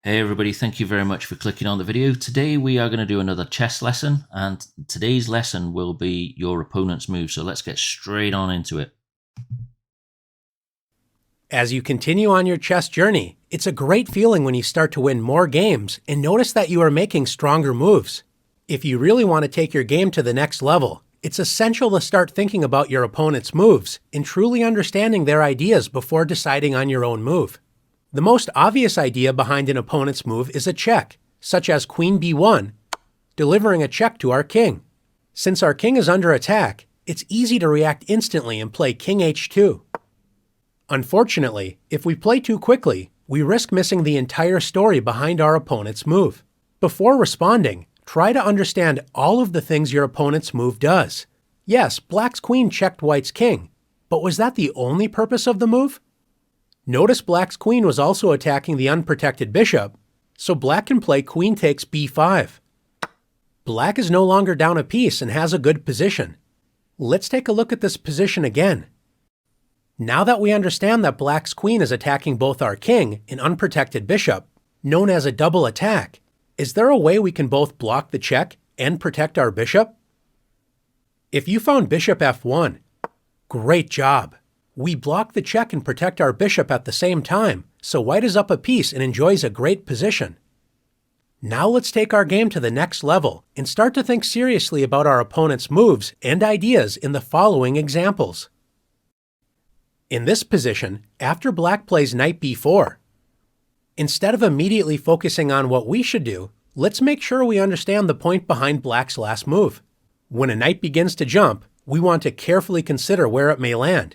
Hey everybody, thank you very much for clicking on the video. Today we are going to do another chess lesson, and today's lesson will be your opponent's move. So let's get straight on into it. As you continue on your chess journey, it's a great feeling when you start to win more games and notice that you are making stronger moves. If you really want to take your game to the next level, it's essential to start thinking about your opponent's moves and truly understanding their ideas before deciding on your own move. The most obvious idea behind an opponent's move is a check, such as Queen b1, delivering a check to our king. Since our king is under attack, it's easy to react instantly and play King h2. Unfortunately, if we play too quickly, we risk missing the entire story behind our opponent's move. Before responding, try to understand all of the things your opponent's move does. Yes, Black's queen checked White's king, but was that the only purpose of the move? Notice Black's queen was also attacking the unprotected bishop, so Black can play queen takes b5. Black is no longer down a piece and has a good position. Let's take a look at this position again. Now that we understand that Black's queen is attacking both our king and unprotected bishop, known as a double attack, is there a way we can both block the check and protect our bishop? If you found bishop f1, great job! We block the check and protect our bishop at the same time, so White is up a piece and enjoys a great position. Now let's take our game to the next level and start to think seriously about our opponent's moves and ideas in the following examples. In this position, after Black plays knight b4, instead of immediately focusing on what we should do, let's make sure we understand the point behind Black's last move. When a knight begins to jump, we want to carefully consider where it may land.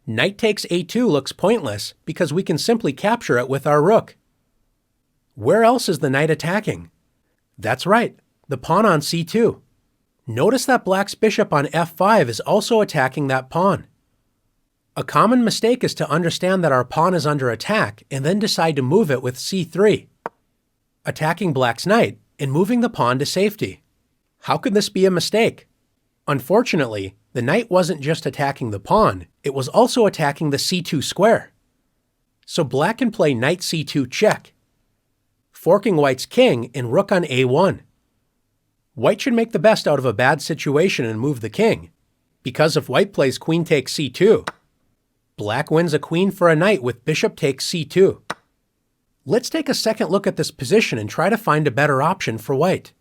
Knight takes a2 looks pointless because we can simply capture it with our rook. Where else is the knight attacking? That's right, the pawn on c2. Notice that Black's bishop on f5 is also attacking that pawn. A common mistake is to understand that our pawn is under attack and then decide to move it with c3, attacking Black's knight and moving the pawn to safety. How could this be a mistake? Unfortunately, the knight wasn't just attacking the pawn, it was also attacking the c2 square. So Black can play knight c2 check, forking White's king and rook on a1. White should make the best out of a bad situation and move the king, because if White plays queen takes c2, Black wins a queen for a knight with bishop takes c2. Let's take a second look at this position and try to find a better option for White.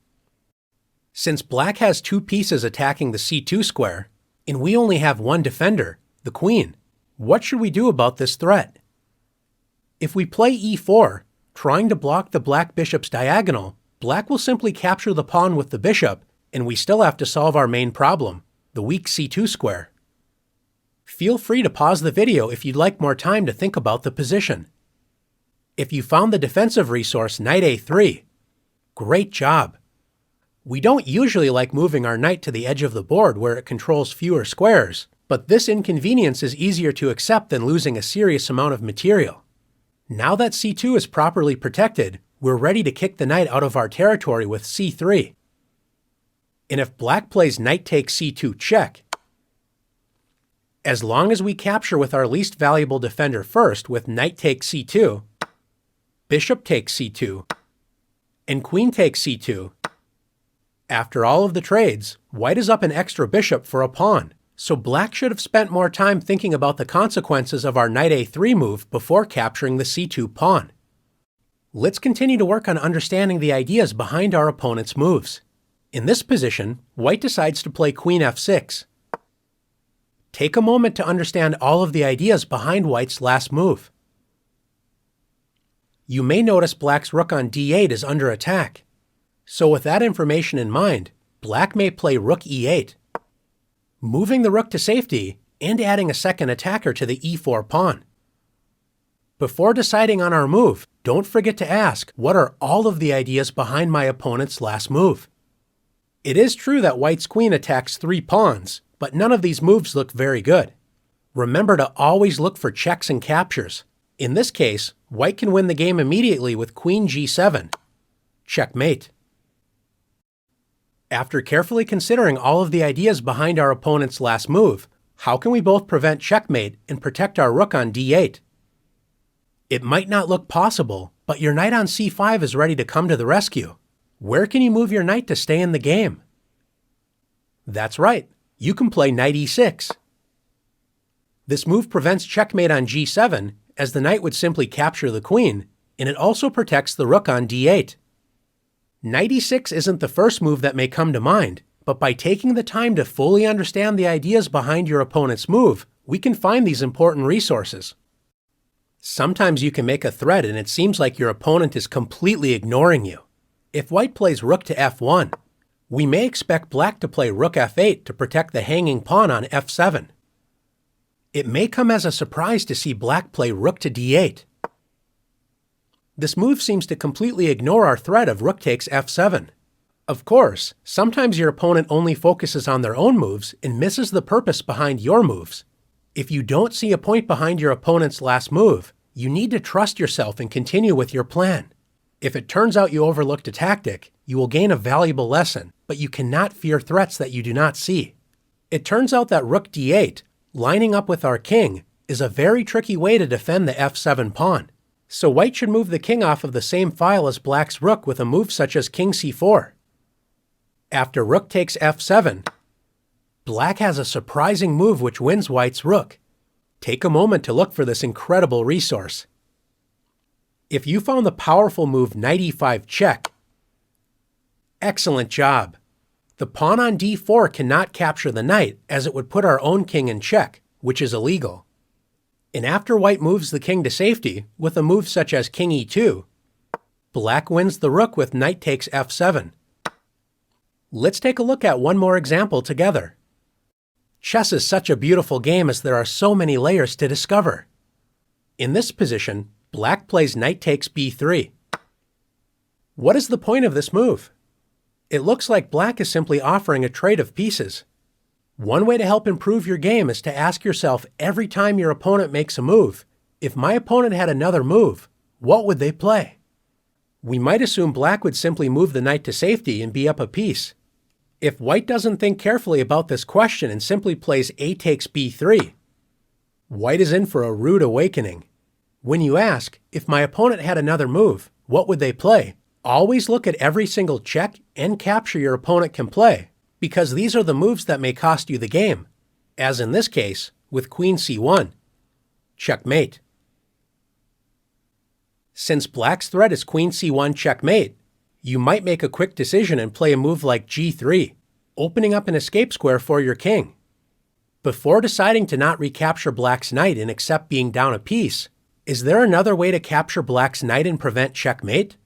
Since Black has two pieces attacking the c2 square, and we only have one defender, the queen, what should we do about this threat? If we play e4, trying to block the Black bishop's diagonal, Black will simply capture the pawn with the bishop, and we still have to solve our main problem, the weak c2 square. Feel free to pause the video if you'd like more time to think about the position. If you found the defensive resource knight a3, great job! We don't usually like moving our knight to the edge of the board where it controls fewer squares, but this inconvenience is easier to accept than losing a serious amount of material. Now that c2 is properly protected, we're ready to kick the knight out of our territory with c3. And if Black plays knight takes c2 check, as long as we capture with our least valuable defender first with knight takes c2, bishop takes c2, and queen takes c2, after all of the trades, White is up an extra bishop for a pawn, so Black should have spent more time thinking about the consequences of our knight a3 move before capturing the c2 pawn. Let's continue to work on understanding the ideas behind our opponent's moves. In this position, White decides to play queen f6. Take a moment to understand all of the ideas behind White's last move. You may notice Black's rook on d8 is under attack. So with that information in mind, Black may play rook e8, moving the rook to safety and adding a second attacker to the e4 pawn. Before deciding on our move, don't forget to ask, what are all of the ideas behind my opponent's last move? It is true that White's queen attacks 3 pawns, but none of these moves look very good. Remember to always look for checks and captures. In this case, White can win the game immediately with queen g7. Checkmate. After carefully considering all of the ideas behind our opponent's last move, how can we both prevent checkmate and protect our rook on d8? It might not look possible, but your knight on c5 is ready to come to the rescue. Where can you move your knight to stay in the game? That's right, you can play knight e6. This move prevents checkmate on g7, as the knight would simply capture the queen, and it also protects the rook on d8. Knight e6 isn't the first move that may come to mind, but by taking the time to fully understand the ideas behind your opponent's move, we can find these important resources. Sometimes you can make a threat and it seems like your opponent is completely ignoring you. If white plays rook to f1, we may expect black to play rook f8 to protect the hanging pawn on f7. It may come as a surprise to see black play rook to d8. This move seems to completely ignore our threat of rook takes f7. Of course, sometimes your opponent only focuses on their own moves and misses the purpose behind your moves. If you don't see a point behind your opponent's last move, you need to trust yourself and continue with your plan. If it turns out you overlooked a tactic, you will gain a valuable lesson, but you cannot fear threats that you do not see. It turns out that rook d8, lining up with our king, is a very tricky way to defend the f7 pawn. So white should move the king off of the same file as black's rook with a move such as king c4. After rook takes f7, black has a surprising move which wins white's rook. Take a moment to look for this incredible resource. If you found the powerful move knight e5 check, excellent job. The pawn on d4 cannot capture the knight, as it would put our own king in check, which is illegal. And after white moves the king to safety with a move such as king e2, black wins the rook with knight takes f7. Let's take a look at one more example together. Chess is such a beautiful game as there are so many layers to discover. In this position, black plays knight takes b3. What is the point of this move? It looks like black is simply offering a trade of pieces. One way to help improve your game is to ask yourself every time your opponent makes a move, if my opponent had another move, what would they play? We might assume black would simply move the knight to safety and be up a piece. If white doesn't think carefully about this question and simply plays a takes b3, white is in for a rude awakening. When you ask, if my opponent had another move, what would they play? Always look at every single check and capture your opponent can play, because these are the moves that may cost you the game, as in this case, with queen c1. Checkmate. Since black's threat is queen c1 checkmate, you might make a quick decision and play a move like g3, opening up an escape square for your king. Before deciding to not recapture black's knight and accept being down a piece, is there another way to capture black's knight and prevent checkmate?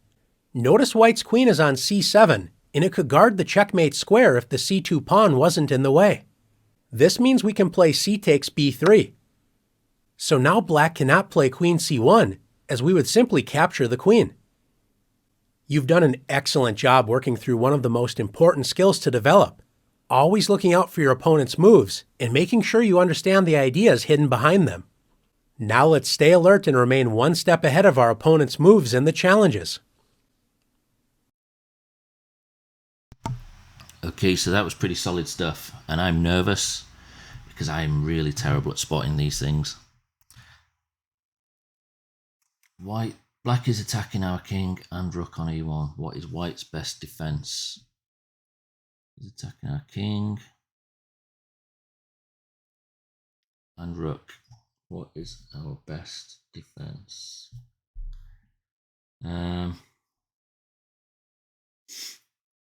Notice white's queen is on c7, and it could guard the checkmate square if the c2 pawn wasn't in the way. This means we can play c takes b3. So now black cannot play queen c1, as we would simply capture the queen. You've done an excellent job working through one of the most important skills to develop, always looking out for your opponent's moves and making sure you understand the ideas hidden behind them. Now let's stay alert and remain one step ahead of our opponent's moves and the challenges. Okay, so that was pretty solid stuff, and I'm nervous because I'm really terrible at spotting these things. Black is attacking our king and rook on e1. What is white's best defense? He's attacking our king and rook. What is our best defense?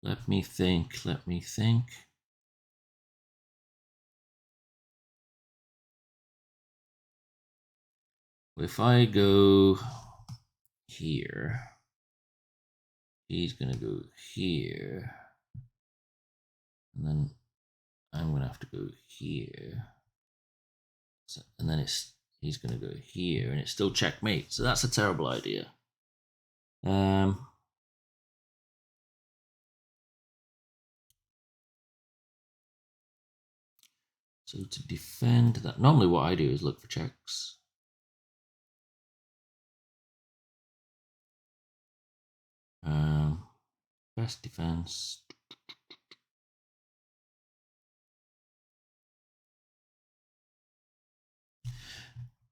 Let me think. If I go here, he's going to go here, and then I'm going to have to go here, and then he's going to go here, and it's still checkmate. So that's a terrible idea. So to defend that, normally what I do is look for checks. Best defense.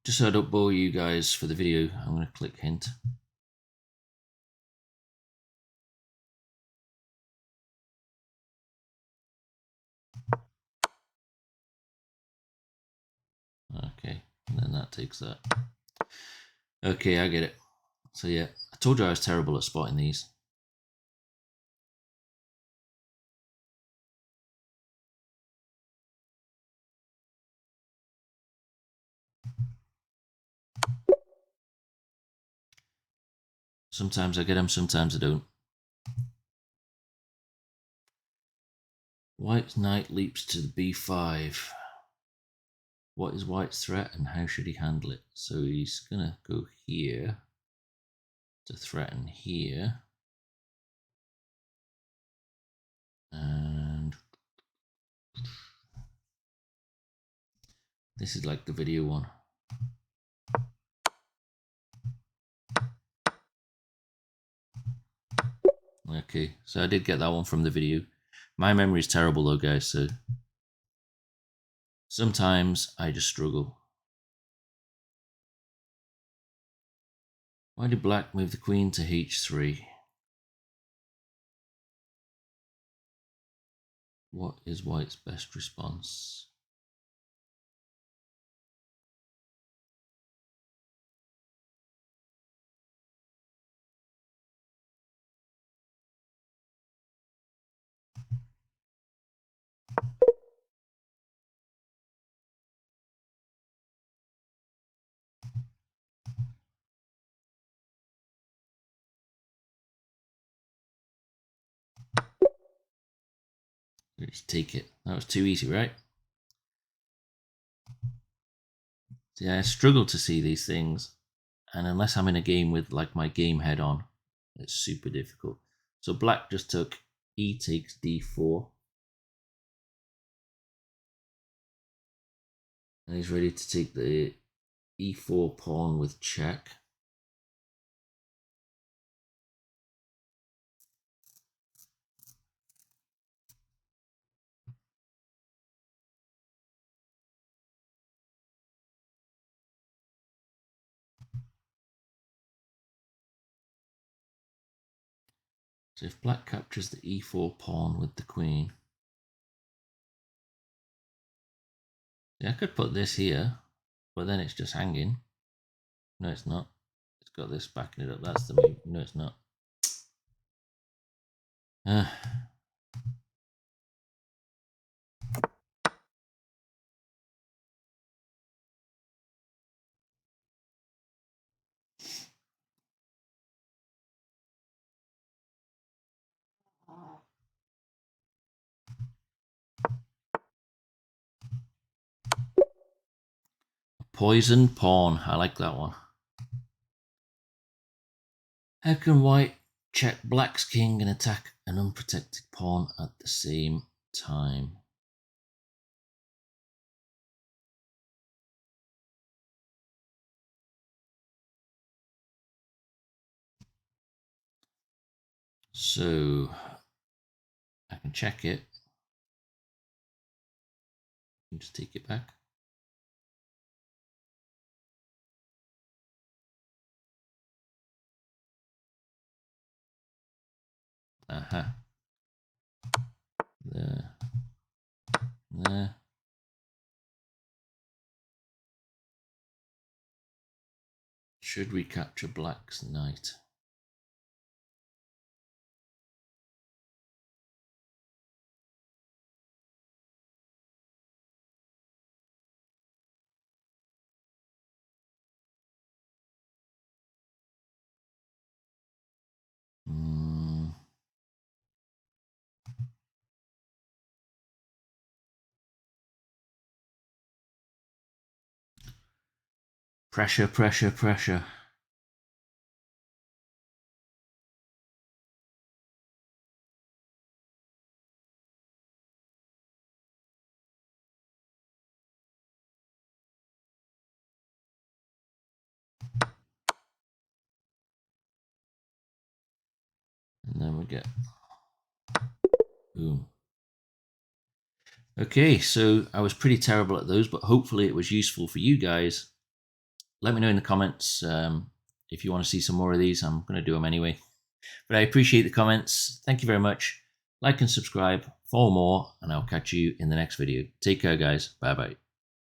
Just so I don't bore you guys for the video, I'm going to click hint. And then that takes that. Okay, I get it. So yeah, I told you I was terrible at spotting these. Sometimes I get them, sometimes I don't. White knight leaps to the b5. What is White's threat and how should he handle it? So he's gonna go here to threaten here. And this is like the video one. Okay, so I did get that one from the video. My memory is terrible though, guys, so sometimes I just struggle. Why did black move the queen to h3? What is white's best response? Let's take it. That was too easy, right? See, I struggle to see these things, and unless I'm in a game with like my game head on, it's super difficult. So black just took e takes d4. And he's ready to take the e4 pawn with check. So if black captures the e4 pawn with the queen, yeah, I could put this here, but then it's just hanging. No, it's not. It's got this backing it up. That's the move. No, it's not. Poison pawn. I like that one. How can white check black's king and attack an unprotected pawn at the same time? So I can check it. You just take it back. Aha. There. There. Should we capture black's knight? Pressure, pressure, pressure. And then we get boom. Okay, so I was pretty terrible at those, but hopefully it was useful for you guys. Let me know in the comments if you want to see some more of these. I'm going to do them anyway. But I appreciate the comments. Thank you very much. Like and subscribe for more, and I'll catch you in the next video. Take care, guys. Bye-bye.